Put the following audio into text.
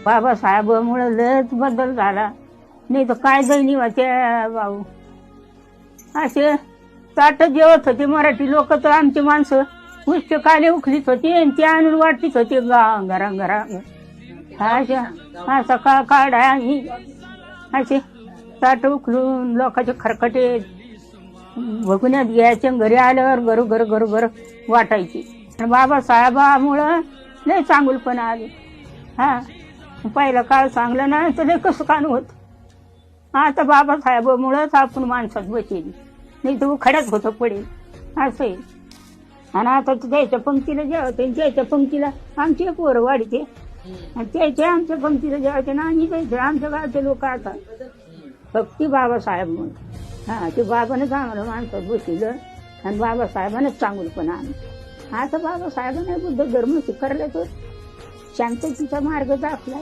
बाबासाहेबामुळे लयच बदल झाला. नाही तर काय दैनी होते भाऊ. असे ताट जेवत होते मराठी लोक, तर आमची माणसं पुष्ट काले उखलीत होती आणि ते आणून वाटतीत होते घरा. असा काढा आम्ही असे ताट उखलून लोकांचे खरकटे भगुन्यात घ्यायचे, घरी आल्यावर घर वाटायची. आणि बाबासाहेबामुळं लय चांगुलपणा आले. हा, पहिला काळ चांगला नाही तर लय कसं कान होत. आता बाबासाहेबामुळंच आपण माणसात बसेल, नाही तर खड्यात होतं पडेल असं आहे. आणि आता त्याच्या पंक्तीला जेवायचे, त्याच्या पंक्तीला आमचे पोरं वाढते आणि त्याच्या आमच्या पंक्तीला जेवायचे ना आम्ही जायचं. आमच्या गावचे लोक आता फक्त बाबासाहेब म्हणून, हा, ते बाबानेच आम्हाला माणसात बसलं आणि बाबासाहेबानेच चांगलपणा आणलं. आता बाबासाहेबांनी बुद्ध धर्म स्वीकारला, तर शांततेचा मार्ग दाखला.